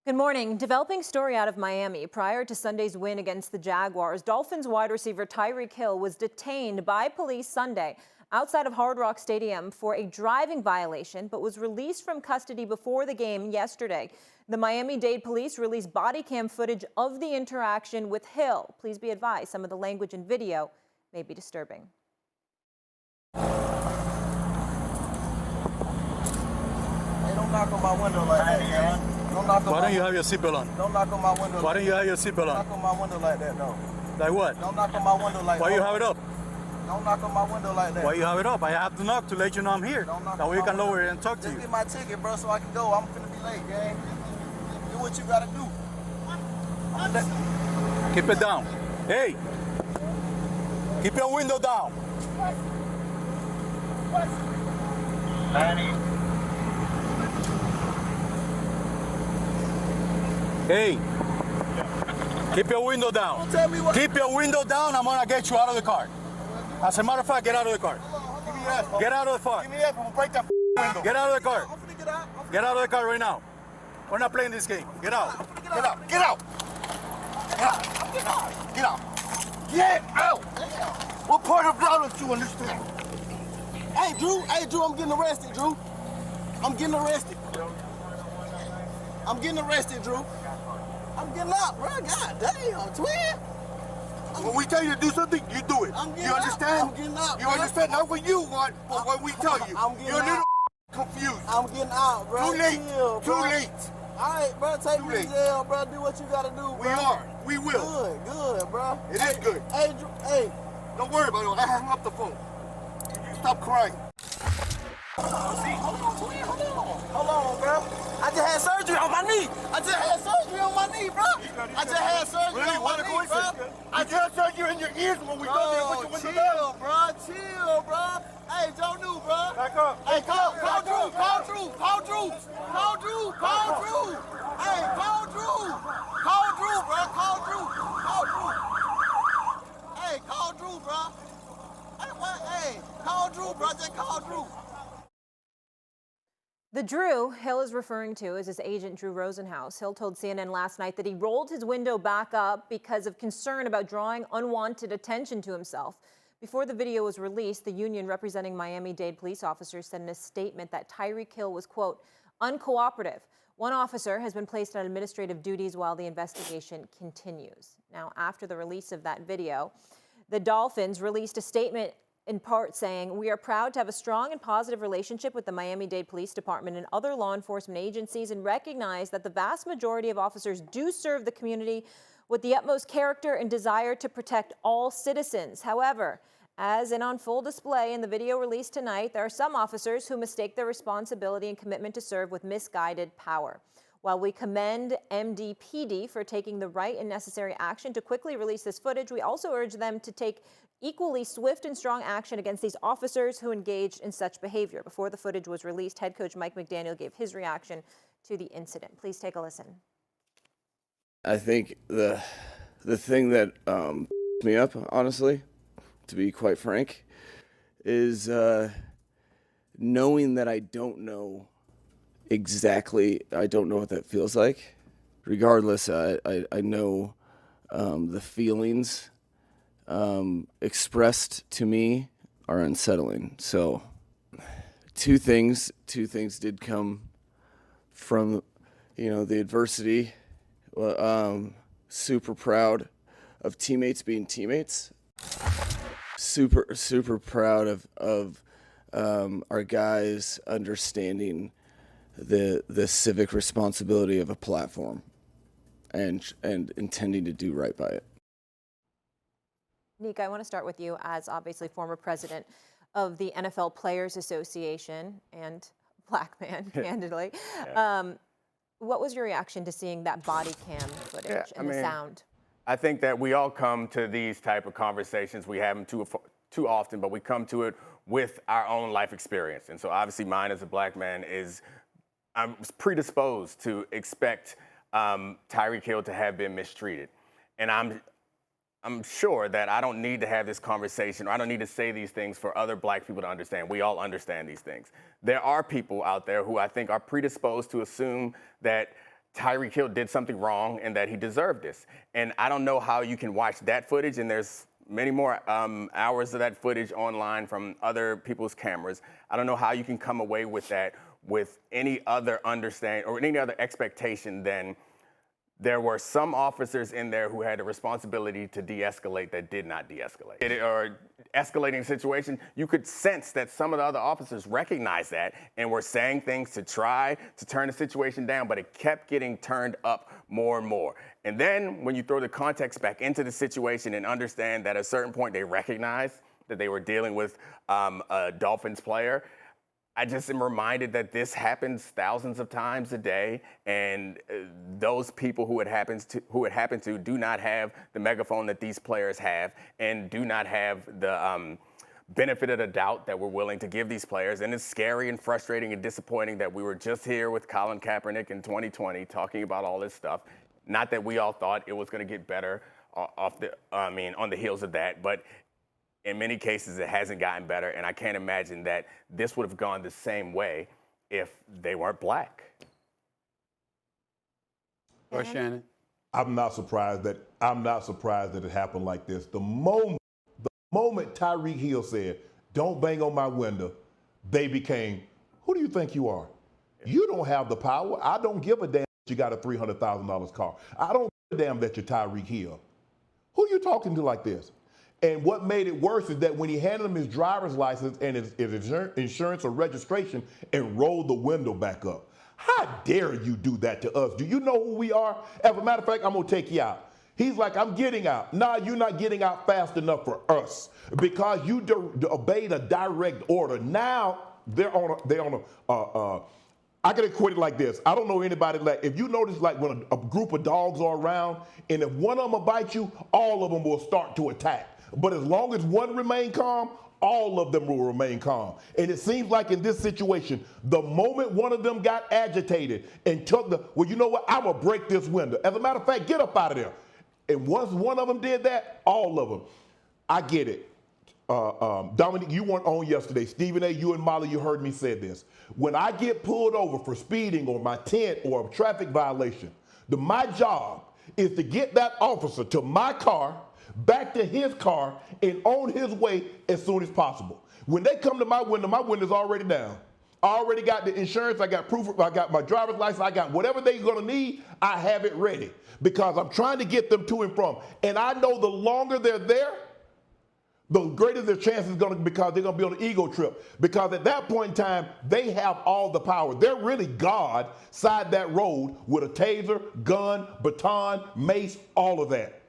Good morning. Developing story out of Miami. Prior to Sunday's win against the Jaguars, Dolphins wide receiver Tyreek Hill was detained by police Sunday outside of Hard Rock Stadium for a driving violation, but was released from custody before the game yesterday. The Miami-Dade police released body cam footage of the interaction with Hill. Please be advised, some of the language and video may be disturbing. Hey, don't knock on my window like that, man. Why don't you have your seatbelt on? Don't knock on my window. Why don't you have your seatbelt on? Don't knock on my window like that, no. Like what? Don't knock on my window like that. Why you have it up? Don't knock on my window like that. Why you have it up? I have to knock to let you know I'm here. That way you can lower it and talk to Just you. get my ticket, bro, so I can go. I'm finna be late, gang. Do what you gotta do. Keep it down. Hey! Keep your window down. Hey! Keep your window down. Don't tell me what. Keep your window down. I'm gonna get you out of the car. As a matter of fact, get out of the car. Give me that. Get out of the car. Give me that. I'm gonna break that window. Get out of the car. I'm finna get out. Get out of the car right now. We're not playing this game. Get out. Get out. Get out. Get out. Get out. Get out. What part of violence do you understand? Hey, Drew, I'm getting arrested, Drew. I'm getting arrested. I'm getting arrested, Drew. I'm getting out, bro. God damn, twin. When we tell you to do something, you do it. You understand? I'm getting out. You understand? Not what you want, but what we tell you. You're a little confused. I'm getting out, bro. Too late. Chill, Too bro. late. All right, bro. Take Too me to late. jail, bro. Do what you gotta do, bro. We are. We will. Good, bro. It is good. Hey, Drew. Hey. Don't worry about it. I hung up the phone. Stop crying. Hold on, bro. I just had surgery on my knee. I just had surgery on my knee, bro. I just had surgery Really? on What my a knee, coincidence. bro. I just heard you in your ears when we go there with your window down. Chill, bro. Chill, bro. Hey, Joe New, bro. Back up. Hey, call Drew. Call Drew. Call Drew. Call Drew. Call Drew. Hey, call Drew. Call Drew, bro. Call Drew. Call Drew. Hey, call Drew, bro. Hey, what? Hey, call Drew, bro. Just call Drew. The Drew Hill is referring to is his agent, Drew Rosenhaus. Hill told CNN last night that he rolled his window back up because of concern about drawing unwanted attention to himself. Before the video was released, the union representing Miami-Dade police officers said in a statement that Tyreek Hill was, quote, uncooperative. One officer has been placed on administrative duties while the investigation continues. Now, after the release of that video, the Dolphins released a statement in part saying, we are proud to have a strong and positive relationship with the Miami-Dade Police Department and other law enforcement agencies and recognize that the vast majority of officers do serve the community with the utmost character and desire to protect all citizens. However, as in on full display in the video released tonight, there are some officers who mistake their responsibility and commitment to serve with misguided power. While we commend MDPD for taking the right and necessary action to quickly release this footage, we also urge them to take equally swift and strong action against these officers who engaged in such behavior. Before the footage was released, head coach Mike McDaniel gave his reaction to the incident. Please take a listen. I think the thing that me up, honestly, to be quite frank, is knowing that I don't know exactly, I don't know what that feels like. Regardless, I know the feelings expressed to me are unsettling. So two things did come from, the adversity. Super proud of teammates being teammates. Super proud of our guys understanding the civic responsibility of a platform and intending to do right by it. Nick, I want to start with you as obviously former president of the NFL Players Association and black man, candidly. Yeah. What was your reaction to seeing that body cam footage and the sound? I think that we all come to these type of conversations. We have them too often, but we come to it with our own life experience. And so obviously mine as a black man I'm predisposed to expect Tyreek Hill to have been mistreated. And I'm sure that I don't need to have this conversation, or I don't need to say these things for other black people to understand. We all understand these things. There are people out there who I think are predisposed to assume that Tyreek Hill did something wrong and that he deserved this. And I don't know how you can watch that footage, and there's many more hours of that footage online from other people's cameras. I don't know how you can come away with that with any other understanding or any other expectation than there were some officers in there who had a responsibility to de-escalate that did not de-escalate. Or escalating a situation, you could sense that some of the other officers recognized that and were saying things to try to turn the situation down, but it kept getting turned up more and more. And then when you throw the context back into the situation and understand that at a certain point they recognized that they were dealing with a Dolphins player, I just am reminded that this happens thousands of times a day, and those people who it happens to do not have the megaphone that these players have, and do not have the benefit of the doubt that we're willing to give these players. And it's scary and frustrating and disappointing that we were just here with Colin Kaepernick in 2020 talking about all this stuff. Not that we all thought it was going to get better on the heels of that, but in many cases, it hasn't gotten better, and I can't imagine that this would have gone the same way if they weren't black. Or Shannon? I'm not surprised that it happened like this. The moment Tyreek Hill said, "Don't bang on my window," they became, "Who do you think you are? You don't have the power. I don't give a damn that you got a $300,000 car. I don't give a damn that you're Tyreek Hill. Who are you talking to like this?" And what made it worse is that when he handed him his driver's license and his insurance or registration and rolled the window back up. How dare you do that to us? Do you know who we are? As a matter of fact, I'm going to take you out. He's like, "I'm getting out." Nah, you're not getting out fast enough for us because you obeyed a direct order. Now I can equate it like this. I don't know anybody like, if you notice like when a group of dogs are around and if one of them will bite you, all of them will start to attack. But as long as one remain calm, all of them will remain calm. And it seems like in this situation, the moment one of them got agitated and took well, you know what? I'm going to break this window. As a matter of fact, get up out of there. And once one of them did that, all of them. I get it. Domonique, you weren't on yesterday. Stephen A., you and Molly, you heard me say this. When I get pulled over for speeding or my tent or a traffic violation, my job is to get that officer to my car, back to his car, and on his way as soon as possible. When they come to my window's already down. I already got the insurance, I got proof, I got my driver's license, I got whatever they're gonna need, I have it ready. Because I'm trying to get them to and from. And I know the longer they're there, the greater their chance is going to be because they're going to be on an ego trip. Because at that point in time, they have all the power. They're really God side that road with a taser, gun, baton, mace, all of that.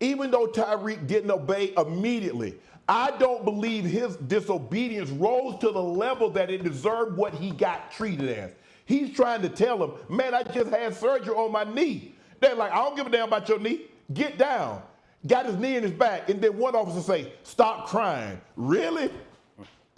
Even though Tyreek didn't obey immediately, I don't believe his disobedience rose to the level that it deserved what he got treated as. He's trying to tell him, "Man, I just had surgery on my knee." They're like, "I don't give a damn about your knee. Get down." Got his knee in his back, and then one officer say, "Stop crying." Really?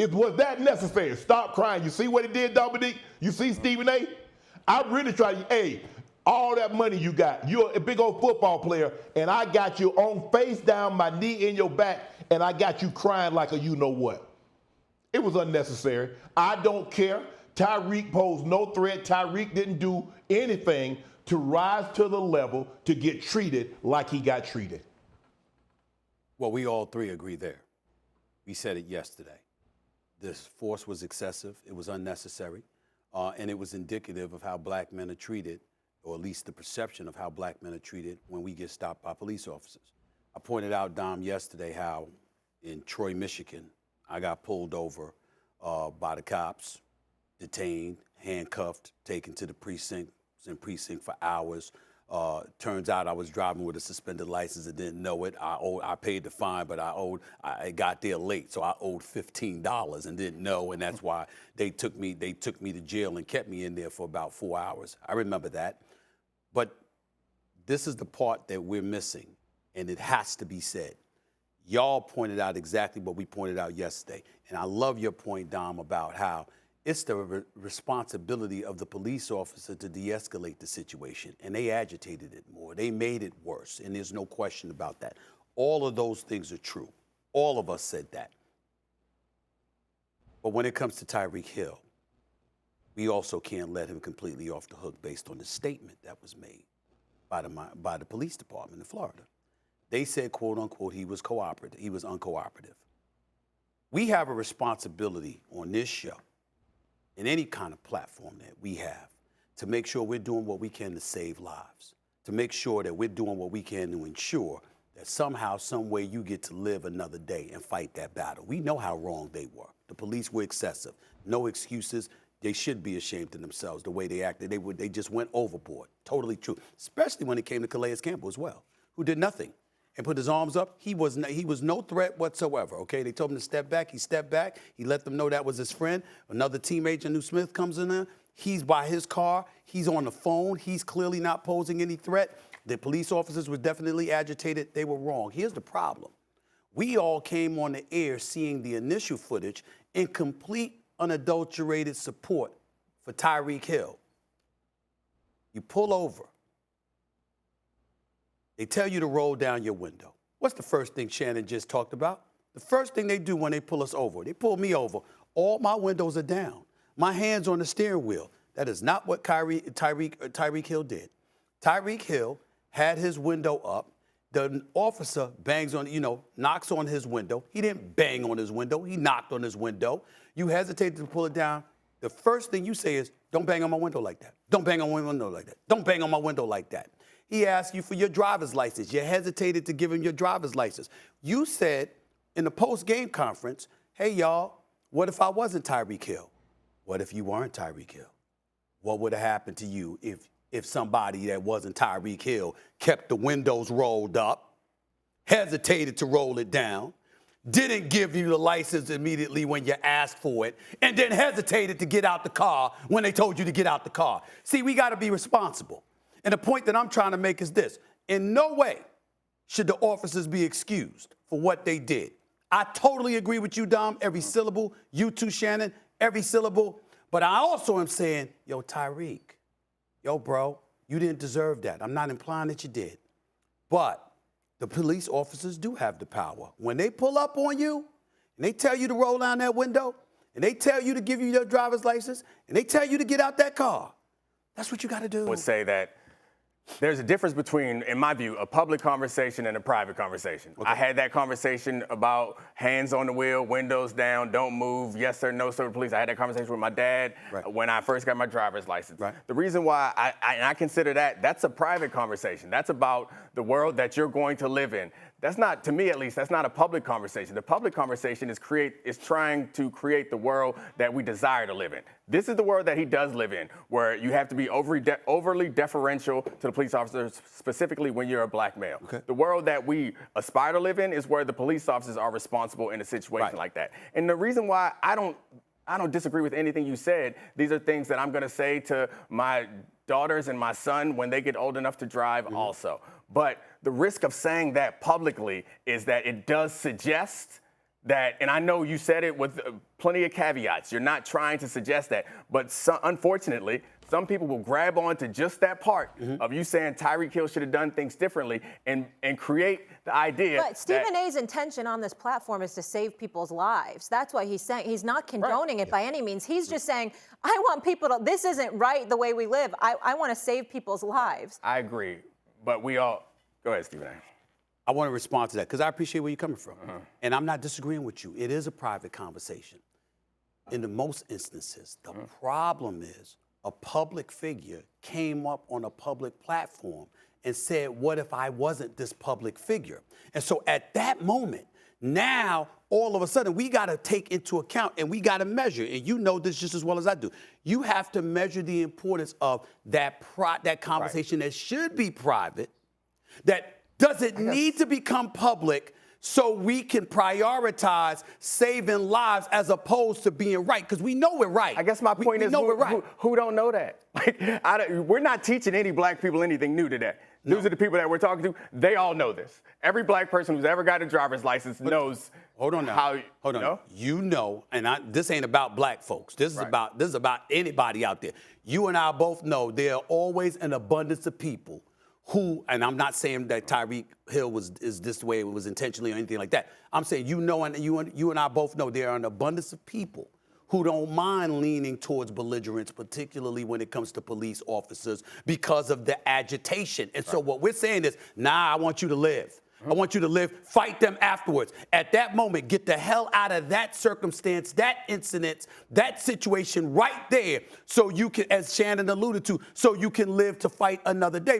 Was that necessary? Stop crying. You see what he did, Domonique? You see Stephen A.? I really try to, hey, all that money you got, you're a big old football player, and I got you on face down, my knee in your back, and I got you crying like a you-know-what. It was unnecessary. I don't care. Tyreek posed no threat. Tyreek didn't do anything to rise to the level to get treated like he got treated. Well, we all three agree there. We said it yesterday. This force was excessive, it was unnecessary, and it was indicative of how black men are treated, or at least the perception of how black men are treated when we get stopped by police officers. I pointed out, Dom, yesterday how in Troy, Michigan, I got pulled over by the cops, detained, handcuffed, taken to the precinct, was in precinct for hours. Turns out I was driving with a suspended license and didn't know it. I paid the fine, but I got there late, so I owed $15 and didn't know, and that's why they took me to jail and kept me in there for about 4 hours. I remember that. But this is the part that we're missing, and it has to be said. Y'all pointed out exactly what we pointed out yesterday, and I love your point, Dom, about how it's the responsibility of the police officer to de-escalate the situation, and they agitated it more. They made it worse, and there's no question about that. All of those things are true. All of us said that. But when it comes to Tyreek Hill, we also can't let him completely off the hook based on the statement that was made by the police department in Florida. They said, quote unquote, he was cooperative. He was uncooperative. We have a responsibility on this show, in any kind of platform that we have, to make sure we're doing what we can to save lives, to make sure that we're doing what we can to ensure that somehow, some way, you get to live another day and fight that battle. We know how wrong they were. The police were excessive. No excuses. They should be ashamed of themselves, the way they acted. They just went overboard. Totally true. Especially when it came to Calais Campbell as well, who did nothing and put his arms up. He was no threat whatsoever, okay? They told him to step back. He stepped back. He let them know that was his friend. Another teammate, Janu Smith, comes in there. He's by his car. He's on the phone. He's clearly not posing any threat. The police officers were definitely agitated. They were wrong. Here's the problem. We all came on the air seeing the initial footage in complete, unadulterated support for Tyreek Hill. You pull over. They tell you to roll down your window. What's the first thing Shannon just talked about? The first thing they do when they pull us over, they pull me over, all my windows are down. My hand's on the steering wheel. That is not what Tyreek Hill did. Tyreek Hill had his window up. The officer bangs on, knocks on his window. He didn't bang on his window. He knocked on his window. You hesitated to pull it down. The first thing you say is, don't bang on my window like that. Don't bang on my window like that. Don't bang on my window like that. He asked you for your driver's license. You hesitated to give him your driver's license. You said in the post-game conference, hey, y'all, what if I wasn't Tyreek Hill? What if you weren't Tyreek Hill? What would have happened to you if somebody that wasn't Tyreek Hill kept the windows rolled up, hesitated to roll it down, didn't give you the license immediately when you asked for it, and then hesitated to get out the car when they told you to get out the car? See, we got to be responsible. And the point that I'm trying to make is this. In no way should the officers be excused for what they did. I totally agree with you, Dom, every syllable. You too, Shannon, every syllable. But I also am saying, yo, Tyreek, yo, bro, you didn't deserve that. I'm not implying that you did. But the police officers do have the power. When they pull up on you and they tell you to roll down that window and they tell you to give you your driver's license and they tell you to get out that car, that's what you got to do. I would say that there's a difference between, in my view, a public conversation and a private conversation. Okay. I had that conversation about hands on the wheel, windows down, don't move, yes sir, no sir, police. I had that conversation with my dad when I first got my driver's license. Right. The reason why I consider that's a private conversation. That's about the world that you're going to live in. That's not, to me at least, that's not a public conversation. The public conversation is trying to create the world that we desire to live in. This is the world that he does live in, where you have to be overly deferential to the police officers, specifically when you're a black male. Okay. The world that we aspire to live in is where the police officers are responsible in a situation like that. And the reason why I don't disagree with anything you said, these are things that I'm going to say to my daughters and my son when they get old enough to drive also. But the risk of saying that publicly is that it does suggest that, and I know you said it with plenty of caveats, you're not trying to suggest that, but unfortunately, some people will grab on to just that part of you saying Tyreek Hill should have done things differently and create the idea. But Stephen A's intention on this platform is to save people's lives. That's why he's saying, he's not condoning it by any means. He's just saying, I want people to, this isn't right the way we live. I want to save people's lives. I agree, but we all, go ahead, Stephen A. I want to respond to that because I appreciate where you're coming from. And I'm not disagreeing with you. It is a private conversation. In the most instances, the problem is a public figure came up on a public platform and said, what if I wasn't this public figure? And so at that moment, now, all of a sudden, we got to take into account and we got to measure, and you know this just as well as I do. You have to measure the importance of that conversation that should be private, that doesn't need to become public so we can prioritize saving lives as opposed to being right, because we know we're right. I guess my point is who don't know that? Like, we're not teaching any black people anything new today. No. These are the people that we're talking to. They all know this. Every black person who's ever got a driver's license knows. Hold on now. Hold on. You know, and this ain't about black folks. This is about anybody out there. You and I both know there are always an abundance of people who, and I'm not saying that Tyreek Hill is this way, it was intentionally or anything like that. I'm saying you and I both know there are an abundance of people who don't mind leaning towards belligerence, particularly when it comes to police officers, because of the agitation. And so what we're saying is, nah, I want you to live. I want you to live, fight them afterwards. At that moment, get the hell out of that circumstance, that incident, that situation right there, so you can, as Shannon alluded to, so you can live to fight another day.